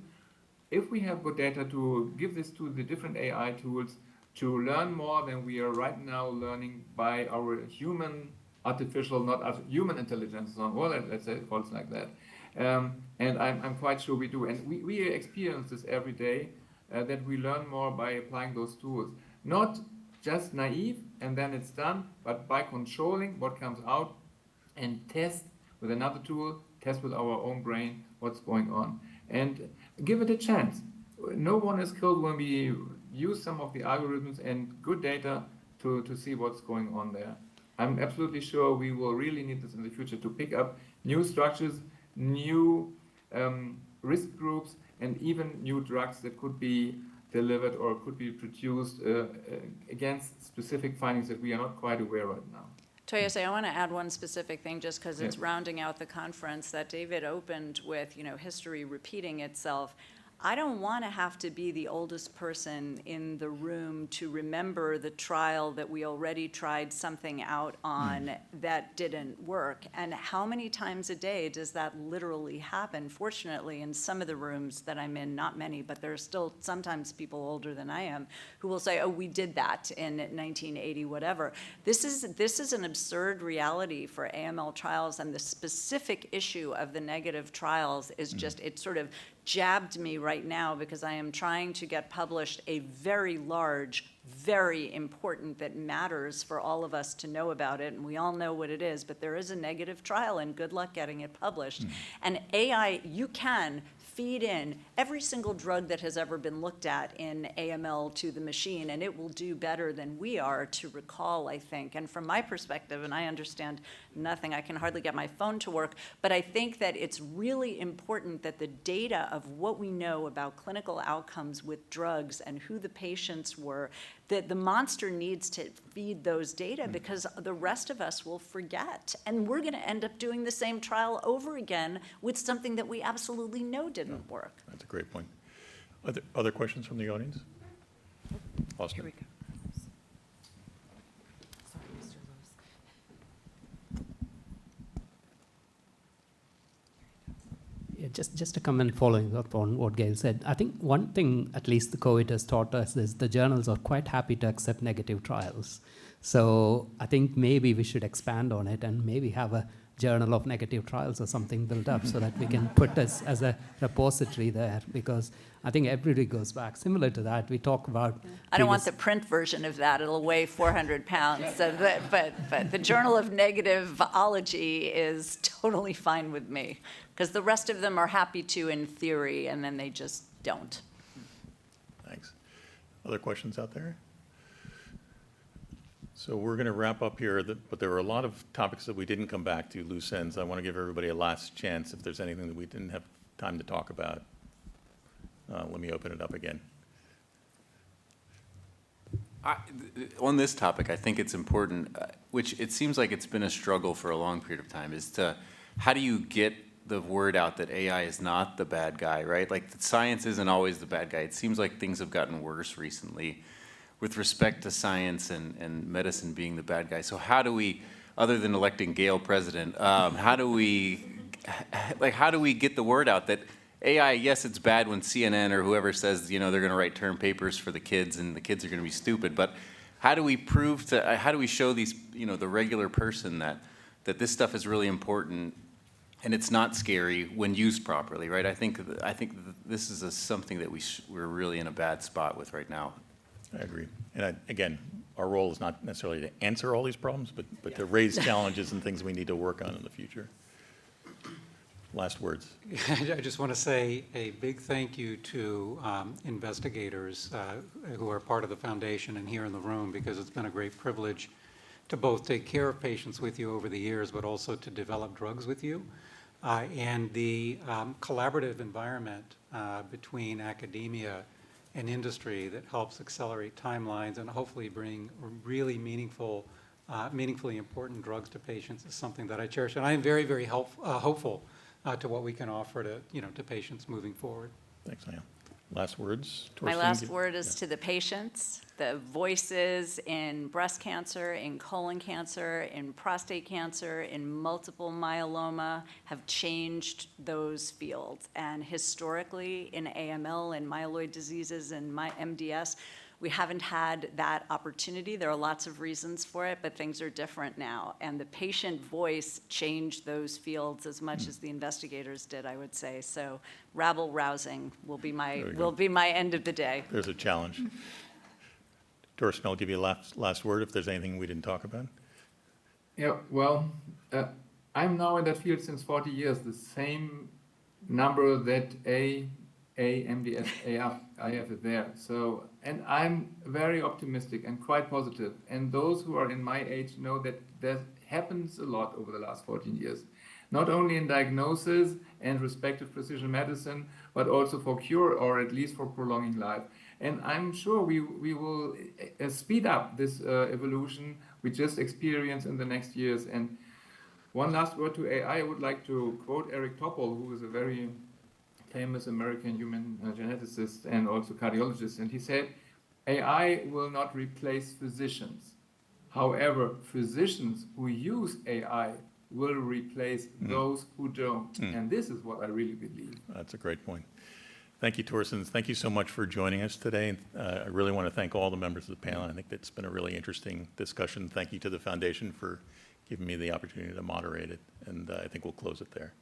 if we have good data to give this to the different AI tools to learn more than we are right now learning by our human artificial, not human intelligence, or let's say it calls like that. And I'm quite sure we do. And we experience this every day, that we learn more by applying those tools. Not just naive and then it's done, but by controlling what comes out and test with another tool, test with our own brain what's going on. And give it a chance. No one is killed when we use some of the algorithms and good data to see what's going on there. I'm absolutely sure we will really need this in the future to pick up new structures, new risk groups, and even new drugs that could be delivered or could be produced against specific findings that we are not quite aware right now. Toyose, I want to add one specific thing just because it's Yes. rounding out the conference that David opened with, history repeating itself. I don't want to have to be the oldest person in the room to remember the trial that we already tried something out on that didn't work. And how many times a day does that literally happen? Fortunately, in some of the rooms that I'm in, not many, but there are still sometimes people older than I am who will say, oh, we did that in 1980, whatever. This is an absurd reality for AML trials, and the specific issue of the negative trials is just, it sort of jabbed me right now because I am trying to get published a very large, very important, that matters for all of us to know about it, and we all know what it is, but there is a negative trial, and good luck getting it published. And AI, you can feed in every single drug that has ever been looked at in AML to the machine, and it will do better than we are to recall, I think. And from my perspective, and I understand nothing, I can hardly get my phone to work, but I think that it's really important that the data of what we know about clinical outcomes with drugs and who the patients were, that the monster needs to feed those data because the rest of us will forget. And we're going to end up doing the same trial over again with something that we absolutely know didn't work. That's a great point. Other questions from the audience? Austin. Here we go. Sorry, Mr. Lewis. Yeah, just a comment following up on what Gail said. I think one thing, at least the COVID has taught us, is the journals are quite happy to accept negative trials. So I think maybe we should expand on it and maybe have a journal of negative trials or something built up so that we can put this as a repository there, because I think everybody goes back. Similar to that, we talk about... I don't want the print version of that. It'll weigh 400 pounds. So but the Journal of Negativeology is totally fine with me, because the rest of them are happy to in theory, and then they just don't. Thanks. Other questions out there? So we're going to wrap up here, but there were a lot of topics that we didn't come back to, loose ends. I want to give everybody a last chance if there's anything that we didn't have time to talk about. Let me open it up again. On this topic, I think it's important, which it seems like it's been a struggle for a long period of time, is to how do you get the word out that AI is not the bad guy, right? Like, science isn't always the bad guy. It seems like things have gotten worse recently with respect to science and medicine being the bad guy. So how do we, other than electing Gail president, how do we get the word out that AI, yes, it's bad when CNN or whoever says, they're going to write term papers for the kids and the kids are going to be stupid, but how do we how do we show these, the regular person that this stuff is really important And it's not scary when used properly, right? I think this is something that we're really in a bad spot with right now. I agree. And again, our role is not necessarily to answer all these problems, but to raise challenges and things we need to work on in the future. Last words. I just want to say a big thank you to investigators who are part of the foundation and here in the room, because it's been a great privilege to both take care of patients with you over the years, but also to develop drugs with you. And the collaborative environment between academia and industry that helps accelerate timelines and hopefully bring really meaningfully important drugs to patients is something that I cherish. And I am very, very hopeful to what we can offer to patients moving forward. Thanks, Ann. Last words? My Torsten? last word is to the patients. The voices in breast cancer, in colon cancer, in prostate cancer, in multiple myeloma have changed those fields. And historically, in AML and myeloid diseases and MDS, we haven't had that opportunity. There are lots of reasons for it, but things are different now. And the patient voice changed those fields as much as the investigators did, I would say. So rabble-rousing will be my end of the day. There's a challenge. Torsten, I'll give you a last word if there's anything we didn't talk about. Yeah, well, I'm now in that field since 40 years, the same number that AAMDSIF is there. So, and I'm very optimistic and quite positive. And those who are in my age know that that happens a lot over the last 14 years. Not only in diagnosis and respective precision medicine, but also for cure or at least for prolonging life. And I'm sure we will speed up this evolution we just experience in the next years. And one last word to AI, I would like to quote Eric Topol, who is a very famous American human geneticist and also cardiologist. And he said, AI will not replace physicians. However, physicians who use AI will replace those who don't. And this is what I really believe. That's a great point. Thank you, Torsten. Thank you so much for joining us today. I really want to thank all the members of the panel. I think it's been a really interesting discussion. Thank you to the foundation for giving me the opportunity to moderate it. And I think we'll close it there.